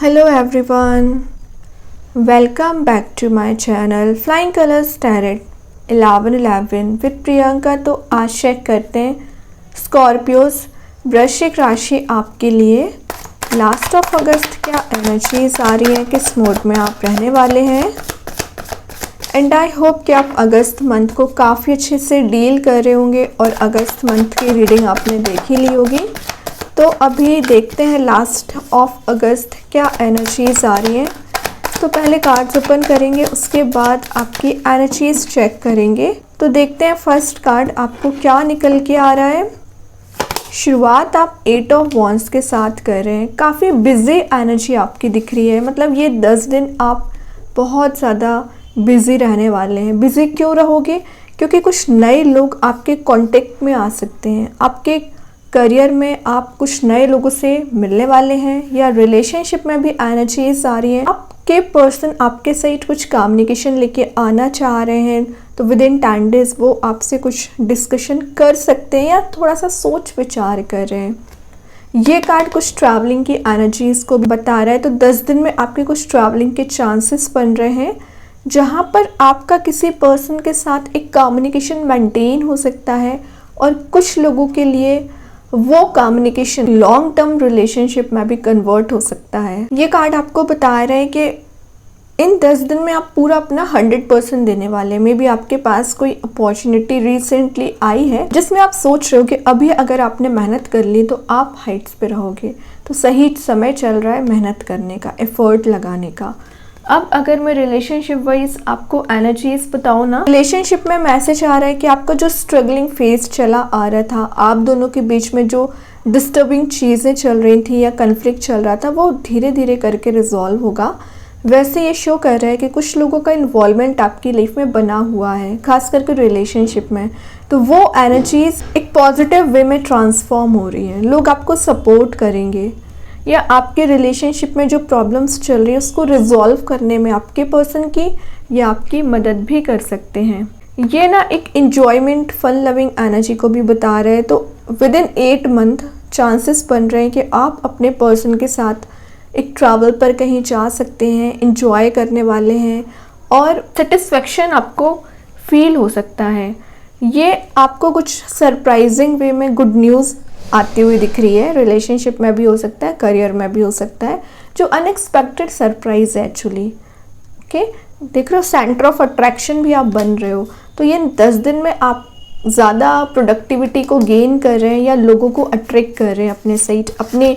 Hello everyone, welcome back to my channel Flying Colors Tarot 1111 with Priyanka. तो आज check करते हैं स्कॉर्पियोज वृश्चिक राशि आपके लिए लास्ट ऑफ अगस्त क्या एनर्जीज आ रही है, किस मोड में आप रहने वाले हैं। एंड आई होप कि आप अगस्त मंथ को काफ़ी अच्छे से डील कर रहे होंगे और अगस्त मंथ की रीडिंग आपने देख ही ली होगी। तो अभी देखते हैं लास्ट ऑफ अगस्त क्या एनर्जीज आ रही हैं। तो पहले कार्ड्स ओपन करेंगे, उसके बाद आपकी एनर्जीज चेक करेंगे। तो देखते हैं फर्स्ट कार्ड आपको क्या निकल के आ रहा है। शुरुआत आप 8 ऑफ वॉन्ड्स के साथ कर रहे हैं। काफ़ी बिजी एनर्जी आपकी दिख रही है, मतलब ये 10 दिन आप बहुत ज़्यादा बिजी रहने वाले हैं। बिजी क्यों रहोगे? क्योंकि कुछ नए लोग आपके कांटेक्ट में आ सकते हैं। आपके करियर में आप कुछ नए लोगों से मिलने वाले हैं, या रिलेशनशिप में भी एनर्जीज आ रही है। आपके पर्सन आपके साथ कुछ कम्युनिकेशन लेके आना चाह रहे हैं, तो विद इन 10 डेज वो आपसे कुछ डिस्कशन कर सकते हैं या थोड़ा सा सोच विचार कर रहे हैं। ये कार्ड कुछ ट्रैवलिंग की एनर्जीज को बता रहा है। तो 10 दिन में आपके कुछ ट्रैवलिंग के चांसेस बन रहे हैं, जहाँ पर आपका किसी पर्सन के साथ एक कम्युनिकेशन मेंटेन हो सकता है, और कुछ लोगों के लिए वो कम्युनिकेशन लॉन्ग टर्म रिलेशनशिप में भी कन्वर्ट हो सकता है। ये कार्ड आपको बता रहे हैं कि इन 10 दिन में आप पूरा अपना 100% देने वाले हैं। मे बी आपके पास कोई अपॉर्चुनिटी रिसेंटली आई है जिसमें आप सोच रहे हो कि अभी अगर आपने मेहनत कर ली तो आप हाइट्स पे रहोगे। तो सही समय चल रहा है मेहनत करने का, एफर्ट लगाने का। अब अगर मैं रिलेशनशिप वाइज आपको एनर्जीज बताऊँ ना, रिलेशनशिप में मैसेज आ रहा है कि आपका जो स्ट्रगलिंग फेज चला आ रहा था, आप दोनों के बीच में जो डिस्टर्बिंग चीज़ें चल रही थी या कन्फ्लिक्ट चल रहा था, वो धीरे धीरे करके रिजॉल्व होगा। वैसे ये शो कर रहा है कि कुछ लोगों का इन्वॉल्वमेंट आपकी लाइफ में बना हुआ है, खास करके रिलेशनशिप में। तो वो एनर्जीज एक पॉजिटिव वे में ट्रांसफॉर्म हो रही हैं। लोग आपको सपोर्ट करेंगे, या आपके रिलेशनशिप में जो प्रॉब्लम्स चल रही है उसको रिजॉल्व करने में आपके पर्सन की या आपकी मदद भी कर सकते हैं। ये ना एक इंजॉयमेंट फन लविंग एनर्जी को भी बता रहे हैं। तो विद इन 8 मंथ चांसेस बन रहे हैं कि आप अपने पर्सन के साथ एक ट्रैवल पर कहीं जा सकते हैं, इंजॉय करने वाले हैं, और सेटिस्फेक्शन आपको फील हो सकता है। ये आपको कुछ सरप्राइजिंग वे में गुड न्यूज़ आती हुई दिख रही है। रिलेशनशिप में भी हो सकता है, करियर में भी हो सकता है, जो अनएक्सपेक्टेड सरप्राइज है एक्चुअली। ओके, देख रहे हो सेंटर ऑफ अट्रैक्शन भी आप बन रहे हो। तो ये 10 दिन में आप ज़्यादा प्रोडक्टिविटी को गेन कर रहे हैं, या लोगों को अट्रैक्ट कर रहे हैं अपने साइड, अपने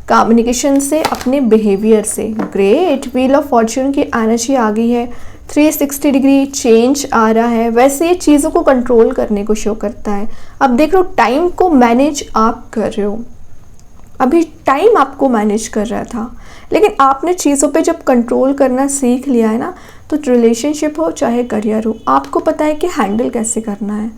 कम्युनिकेशन से, अपने बिहेवियर से। ग्रेट, व्हील ऑफ फॉर्च्यून की एनर्जी आ गई है। 360 डिग्री चेंज आ रहा है। वैसे ये चीज़ों को कंट्रोल करने को शो करता है। अब देख लो टाइम को मैनेज आप कर रहे हो। अभी टाइम आपको मैनेज कर रहा था, लेकिन आपने चीज़ों पे जब कंट्रोल करना सीख लिया है ना, तो रिलेशनशिप हो चाहे करियर हो, आपको पता है कि हैंडल कैसे करना है।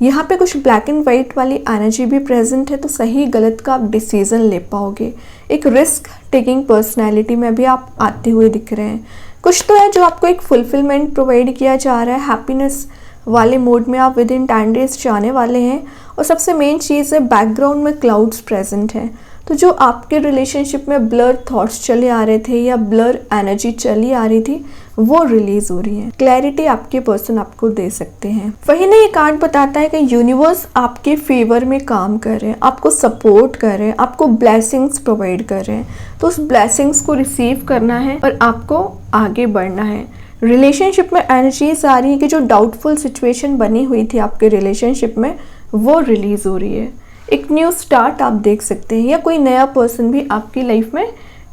यहाँ पे कुछ ब्लैक एंड वाइट वाली एनर्जी भी प्रेजेंट है, तो सही गलत का आप डिसीजन ले पाओगे। एक रिस्क टेकिंग पर्सनैलिटी में भी आप आते हुए दिख रहे हैं। कुछ तो है जो आपको एक फुलफिलमेंट प्रोवाइड किया जा रहा है, हैप्पीनेस वाले मोड में आप विद इन 10 डेज जाने वाले हैं। और सबसे मेन चीज़ है बैकग्राउंड में क्लाउड्स प्रेजेंट हैं। तो जो आपके रिलेशनशिप में ब्लर थॉट्स चले आ रहे थे या ब्लर एनर्जी चली आ रही थी, वो रिलीज हो रही है। क्लैरिटी आपके पर्सन आपको दे सकते हैं। वही ना, ये कार्ड बताता है कि यूनिवर्स आपके फेवर में काम कर रहे हैं, आपको सपोर्ट कर रहे हैं, आपको ब्लेसिंग्स प्रोवाइड कर रहे हैं। तो उस ब्लेसिंग्स को रिसीव करना है और आपको आगे बढ़ना है। रिलेशनशिप में एनर्जीज आ रही है कि जो डाउटफुल सिचुएशन बनी हुई थी आपके रिलेशनशिप में, वो रिलीज हो रही है। एक न्यू स्टार्ट आप देख सकते हैं, या कोई नया पर्सन भी आपकी लाइफ में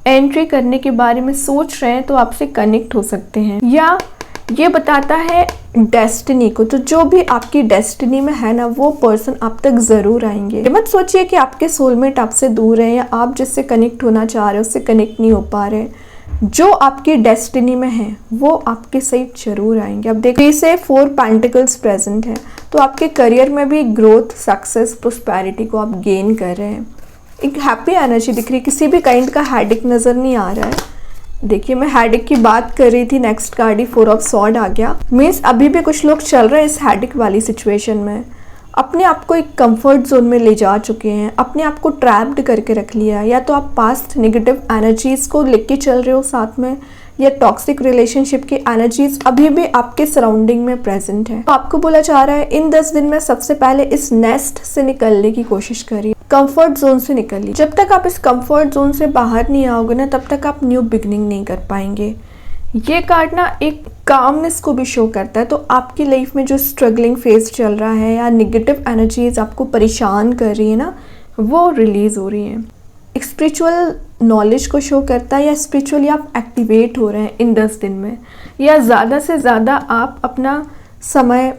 एंट्री करने के बारे में सोच रहे हैं, तो आपसे कनेक्ट हो सकते हैं। या ये बताता है डेस्टिनी को। तो जो भी आपकी डेस्टिनी में है ना, वो पर्सन आप तक ज़रूर आएंगे। मत सोचिए कि आपके सोलमेट आपसे दूर है, या आप जिससे कनेक्ट होना चाह रहे हो उससे कनेक्ट नहीं हो पा रहे। जो आपकी डेस्टिनी में है वो आपके साथ जरूर आएंगे। अब देखिए, इसे 4 पेंटिकल्स प्रेजेंट है। तो आपके करियर में भी ग्रोथ, सक्सेस, प्रोस्पेरिटी को आप गेन कर रहे हैं। एक हैप्पी एनर्जी दिख रही है, किसी भी काइंड का हेडेक नज़र नहीं आ रहा है। देखिए, मैं हेडेक की बात कर रही थी, नेक्स्ट कार्ड ही 4 ऑफ सॉर्ड आ गया। मीन्स अभी भी कुछ लोग चल रहे हैं इस हेडेक वाली सिचुएशन में। अपने आप को एक कंफर्ट जोन में ले जा चुके हैं, अपने आप को ट्रैप्ड करके रख लिया है। या तो आप पास्ट नेगेटिव एनर्जीज़ को लेके चल रहे हो साथ में, या टॉक्सिक रिलेशनशिप की एनर्जीज अभी भी आपके सराउंडिंग में प्रेजेंट है। तो आपको बोला जा रहा है इन 10 दिन में सबसे पहले इस नेस्ट से निकलने की कोशिश करिए, कंफर्ट जोन से निकलिए। जब तक आप इस कंफर्ट जोन से बाहर नहीं आओगे ना, तब तक आप न्यू बिगनिंग नहीं कर पाएंगे। ये कार्ड ना एक कामनेस को भी शो करता है। तो आपकी लाइफ में जो स्ट्रगलिंग फेज चल रहा है या निगेटिव एनर्जीज आपको परेशान कर रही है ना, वो रिलीज हो रही हैं। एक स्पिरिचुअल नॉलेज को शो करता है, या स्पिरिचुअली आप एक्टिवेट हो रहे हैं इन 10 दिन में, या ज़्यादा से ज़्यादा आप अपना समय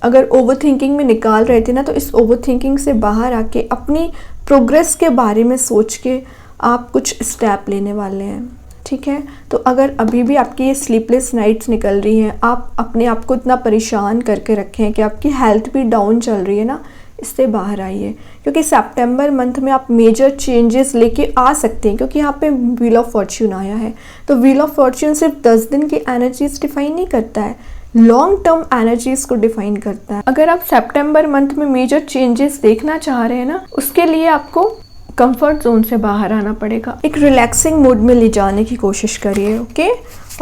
अगर ओवर थिंकिंग में निकाल रहे थे ना, तो इस ओवर थिंकिंग से बाहर आके अपनी प्रोग्रेस के बारे में सोच के आप कुछ स्टेप लेने वाले हैं। ठीक है, तो अगर अभी भी आपकी ये स्लीपलेस नाइट्स निकल रही हैं, आप अपने आप को इतना परेशान करके रखे हैं कि आपकी हेल्थ भी डाउन चल रही है ना, इससे बाहर आइए। क्योंकि सितंबर मंथ में आप मेजर चेंजेस लेके आ सकते हैं, क्योंकि यहाँ पे व्हील ऑफ फॉर्च्यून आया है। तो व्हील ऑफ फॉर्च्यून सिर्फ 10 दिन की एनर्जीज डिफाइन नहीं करता है, लॉन्ग टर्म एनर्जीज को डिफाइन करता है। अगर आप सितंबर मंथ में मेजर चेंजेस देखना चाह रहे हैं ना, उसके लिए आपको कंफर्ट जोन से बाहर आना पड़ेगा। एक रिलैक्सिंग मूड में ले जाने की कोशिश करिए। ओके,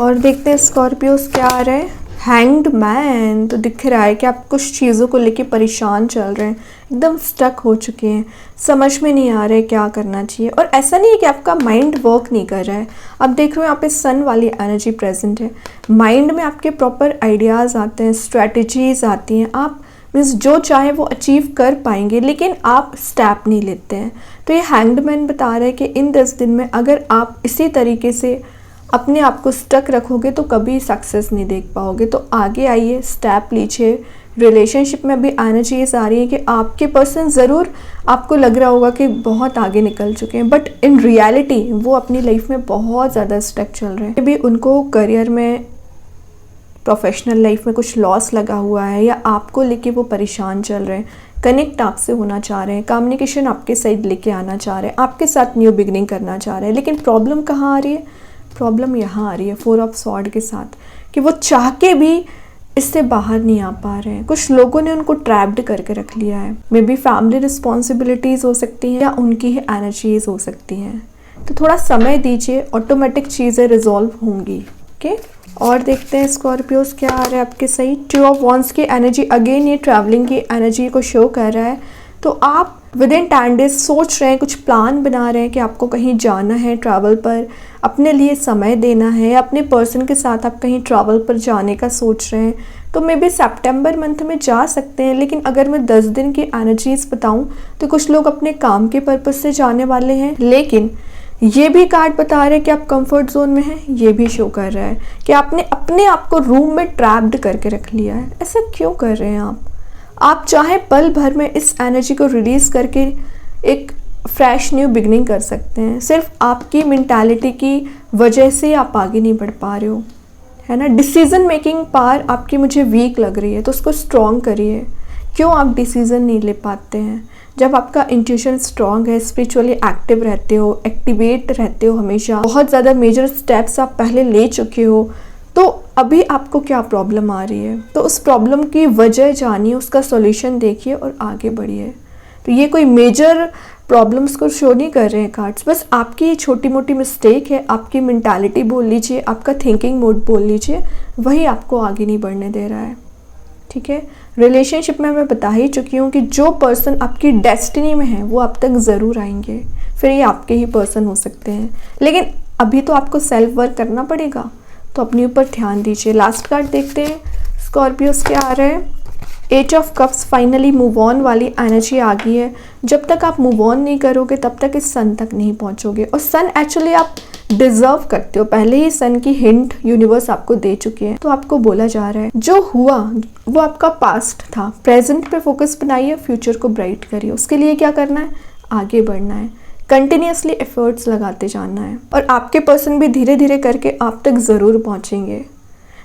और देखते हैं स्कॉर्पियोस क्या आ रहा है। हैंग्ड मैन तो दिख रहा है कि आप कुछ चीज़ों को लेके परेशान चल रहे हैं, एकदम स्टक हो चुके हैं, समझ में नहीं आ रहा है क्या करना चाहिए। और ऐसा नहीं है कि आपका माइंड वर्क नहीं कर रहा है, आप देख रहे हो यहाँ पे सन वाली एनर्जी प्रेजेंट है। माइंड में आपके प्रॉपर आइडियाज़ आते हैं, स्ट्रैटेजीज आती हैं, आप मीन्स जो चाहे वो अचीव कर पाएंगे, लेकिन आप स्टेप नहीं लेते हैं। तो ये हैंग्ड मैन बता रहा है कि इन 10 दिन में अगर आप इसी तरीके से अपने आप को स्टक रखोगे तो कभी सक्सेस नहीं देख पाओगे। तो आगे आइए, स्टेप लीजिए। रिलेशनशिप में भी एनर्जीज आ रही है कि आपके पर्सन ज़रूर आपको लग रहा होगा कि बहुत आगे निकल चुके हैं, बट इन रियलिटी वो अपनी लाइफ में बहुत ज़्यादा स्टक चल रहे हैं। भी उनको करियर में, प्रोफेशनल लाइफ में कुछ लॉस लगा हुआ है, या आपको लेके वो परेशान चल रहे हैं, कनेक्ट आपसे होना चाह रहे हैं, कम्युनिकेशन आपके साइड लेके आना चाह रहे हैं, आपके साथ न्यू बिगनिंग करना चाह रहे हैं। लेकिन प्रॉब्लम कहाँ आ रही है? प्रॉब्लम यहाँ आ रही है 4 ऑफ स्वॉर्ड के साथ, कि वो चाह के भी इससे बाहर नहीं आ पा रहे हैं। कुछ लोगों ने उनको ट्रैप्ड करके रख लिया है। मे बी फैमिली रिस्पॉन्सिबिलिटीज़ हो सकती हैं, या उनकी ही एनर्जीज हो सकती हैं। तो थोड़ा समय दीजिए, ऑटोमेटिक चीज़ें रिजॉल्व होंगी। ओके, और देखते हैं स्कॉर्पियोस क्या आ रहा है आपके सही। 2 ऑफ वॉन्ड्स की एनर्जी, अगेन ये ट्रैवलिंग की एनर्जी को शो कर रहा है। तो आप विद इन 10 डेज सोच रहे हैं, कुछ प्लान बना रहे हैं कि आपको कहीं जाना है, ट्रैवल पर अपने लिए समय देना है, अपने पर्सन के साथ आप कहीं ट्रैवल पर जाने का सोच रहे हैं। तो मे बी सितंबर मंथ में जा सकते हैं। लेकिन अगर मैं 10 दिन की एनर्जीज बताऊं तो कुछ लोग अपने काम के पर्पज से जाने वाले हैं। लेकिन ये भी कार्ड बता रहे हैं कि आप कंफर्ट जोन में हैं, ये भी शो कर रहा है कि आपने अपने आप को रूम में ट्रैप्ड करके रख लिया है। ऐसा क्यों कर रहे हैं आप चाहे पल भर में इस एनर्जी को रिलीज़ करके एक फ्रेश न्यू बिगनिंग कर सकते हैं। सिर्फ आपकी मेंटालिटी की वजह से आप आगे नहीं बढ़ पा रहे हो, है ना। डिसीजन मेकिंग पावर आपकी मुझे वीक लग रही है, तो उसको स्ट्रॉन्ग करिए। क्यों आप डिसीजन नहीं ले पाते हैं? जब आपका इंट्यूशन स्ट्रॉन्ग है, स्पिरिचुअली एक्टिव रहते हो, एक्टिवेट रहते हो हमेशा, बहुत ज़्यादा मेजर स्टेप्स आप पहले ले चुके हो, तो अभी आपको क्या प्रॉब्लम आ रही है? तो उस प्रॉब्लम की वजह जानिए, उसका सॉल्यूशन देखिए और आगे बढ़िए। तो ये कोई मेजर प्रॉब्लम्स को शो नहीं कर रहे हैं कार्ड्स, बस आपकी छोटी मोटी मिस्टेक है। आपकी मेंटालिटी बोल लीजिए, आपका थिंकिंग मोड बोल लीजिए, वही आपको आगे नहीं बढ़ने दे रहा है। ठीक है, रिलेशनशिप में मैं बता ही चुकी हूँ कि जो पर्सन आपकी डेस्टिनी में है वो आप तक ज़रूर आएंगे, फिर ये आपके ही पर्सन हो सकते हैं। लेकिन अभी तो आपको सेल्फ वर्क करना पड़ेगा, तो अपने ऊपर ध्यान दीजिए। लास्ट कार्ड देखते हैं स्कॉर्पियोस क्या आ रहा है। 8 of cups, finally move on वाली एनर्जी आ गई है। जब तक आप मूव ऑन नहीं करोगे तब तक इस सन तक नहीं पहुंचोगे। और सन एक्चुअली आप डिजर्व करते हो, पहले ही सन की हिंट यूनिवर्स आपको दे चुकी है। तो आपको बोला जा रहा है जो हुआ वो आपका पास्ट था, प्रेजेंट पे फोकस बनाइए, फ्यूचर को ब्राइट करिए। उसके लिए क्या करना है? आगे बढ़ना है, कंटिन्यूसली एफर्ट्स लगाते जाना है, और आपके पर्सन भी धीरे धीरे करके आप तक ज़रूर पहुंचेंगे।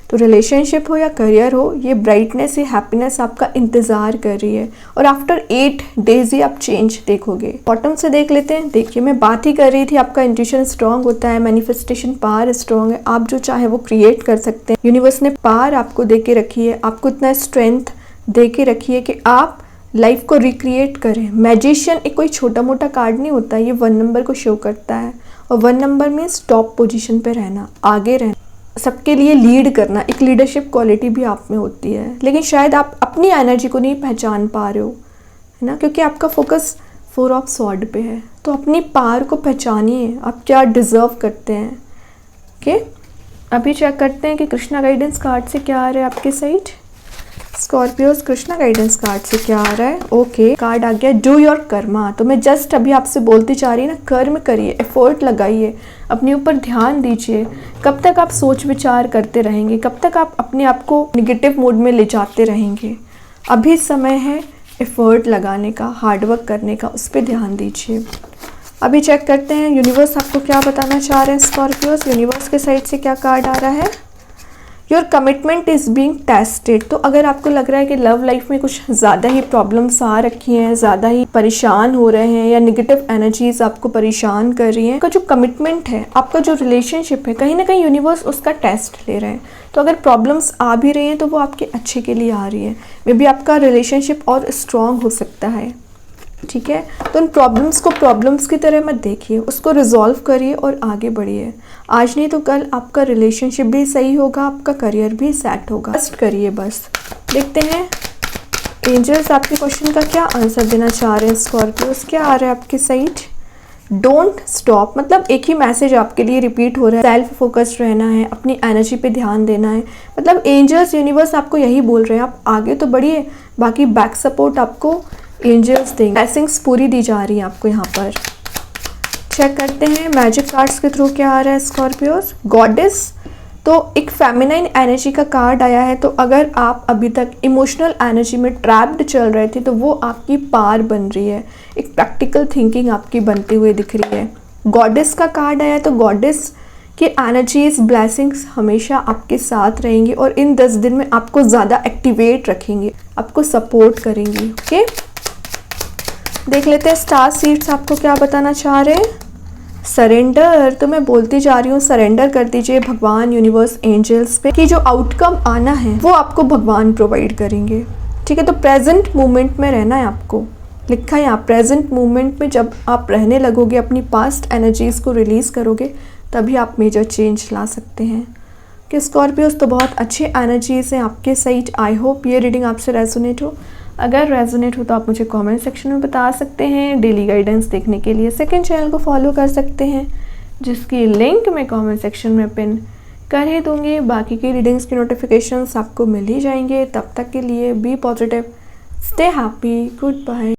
तो रिलेशनशिप हो या करियर हो, ये ब्राइटनेस, ये हैप्पीनेस आपका इंतज़ार कर रही है। और आफ्टर 8 डेज ही आप चेंज देखोगे। बॉटम से देख लेते हैं। देखिए, मैं बात ही कर रही थी, आपका इंट्यूशन स्ट्रांग होता है, मैनिफेस्टेशन पावर स्ट्रांग है, आप जो चाहे वो क्रिएट कर सकते हैं। यूनिवर्स ने पावर आपको दे के रखी है, आपको इतना स्ट्रेंथ दे के रखी है कि आप लाइफ को रिक्रिएट करें। मैजिशियन एक कोई छोटा मोटा कार्ड नहीं होता, ये 1 नंबर को शो करता है और 1 नंबर मीन्स टॉप पोजीशन पे रहना, आगे रहना, सबके लिए लीड करना, एक लीडरशिप क्वालिटी भी आप में होती है। लेकिन शायद आप अपनी एनर्जी को नहीं पहचान पा रहे हो, है ना, क्योंकि आपका फोकस 4 ऑफ स्वॉर्ड पे है। तो अपनी पावर को पहचानिए, आप क्या डिज़र्व करते हैं। ओके, अभी चेक करते हैं कि कृष्णा गाइडेंस कार्ड से क्या आ रहा है आपके side. Scorpios, Krishna guidance card से क्या आ रहा है। ओके, कार्ड आ गया डू योर कर्मा। तो मैं जस्ट अभी आपसे बोलती जा रही ना, कर्म करिए, एफर्ट लगाइए, अपने ऊपर ध्यान दीजिए। कब तक आप सोच विचार करते रहेंगे, कब तक आप अपने आप को निगेटिव मोड में ले जाते रहेंगे। अभी समय है एफर्ट लगाने का, हार्डवर्क करने का, उस पर ध्यान दीजिए। अभी चेक करते हैं यूनिवर्स आपको क्या बताना चाह रहे हैं। स्कॉर्पियोज, यूनिवर्स के साइड से क्या कार्ड आ रहा है। Your commitment is being tested. तो अगर आपको लग रहा है कि लव लाइफ में कुछ ज़्यादा ही प्रॉब्लम्स आ रखी हैं, ज़्यादा ही परेशान हो रहे हैं या नेगेटिव एनर्जीज आपको परेशान कर रही हैं, आपका जो कमिटमेंट है, आपका जो रिलेशनशिप है, कहीं ना कहीं यूनिवर्स उसका टेस्ट ले रहे हैं। तो अगर प्रॉब्लम्स आ भी रही हैं तो वो आपके अच्छे के लिए आ रही है। मे बी आपका रिलेशनशिप और स्ट्रॉन्ग हो सकता है, ठीक है। तो उन प्रॉब्लम्स को प्रॉब्लम्स की तरह मत देखिए, उसको रिजॉल्व करिए और आगे बढ़िए। आज नहीं तो कल आपका रिलेशनशिप भी सही होगा, आपका करियर भी सेट होगा। ट्रस्ट करिए बस। देखते हैं एंजल्स आपके क्वेश्चन का क्या आंसर देना चाह रहे हैं। स्कॉर्पियोस, क्या आ रहा है आपके साइड। डोंट स्टॉप, मतलब एक ही मैसेज आपके लिए रिपीट हो रहा है। सेल्फ फोकस्ड रहना है, अपनी एनर्जी पे ध्यान देना है। मतलब एंजल्स, यूनिवर्स आपको यही बोल रहे हैं, आप आगे तो बढ़िए, बाकी बैक सपोर्ट आपको एंजल्स देंगे। ब्लेसिंग्स पूरी दी जा रही है आपको यहाँ पर। चेक करते हैं मैजिक कार्ड्स के थ्रू क्या आ रहा है। स्कॉर्पियोस, गॉडेस, तो एक फेमिनाइन एनर्जी का कार्ड आया है। तो अगर आप अभी तक इमोशनल एनर्जी में ट्रैप्ड चल रहे थे तो वो आपकी पार बन रही है, एक प्रैक्टिकल थिंकिंग आपकी बनती हुई दिख रही है। गॉडेस का कार्ड आया है, तो गॉडेस की एनर्जीज, ब्लेसिंग्स हमेशा आपके साथ रहेंगी और इन 10 दिन में आपको ज़्यादा एक्टिवेट रखेंगे, आपको सपोर्ट करेंगी। ओके, देख लेते हैं स्टार सीड्स आपको क्या बताना चाह रहे हैं। सरेंडर, तो मैं बोलती जा रही हूँ, सरेंडर कर दीजिए भगवान, यूनिवर्स, एंजल्स पे, कि जो आउटकम आना है वो आपको भगवान प्रोवाइड करेंगे। ठीक है, तो प्रेजेंट मोमेंट में रहना है आपको। लिखा है यहाँ प्रेजेंट मोमेंट में जब आप रहने लगोगे, अपनी पास्ट एनर्जीज को रिलीज करोगे, तभी आप मेजर चेंज ला सकते हैं। कि स्कॉर्पियोस, तो बहुत अच्छे एनर्जीज हैं आपके साइड। आई होप ये रीडिंग आपसे रेजोनेट हो। अगर रेजोनेट हो तो आप मुझे कमेंट सेक्शन में बता सकते हैं। डेली गाइडेंस देखने के लिए सेकंड चैनल को फॉलो कर सकते हैं, जिसकी लिंक मैं कमेंट सेक्शन में पिन कर ही दूंगी। बाकी की रीडिंग्स की नोटिफिकेशंस आपको मिल ही जाएंगे। तब तक के लिए be positive, stay happy, good bye.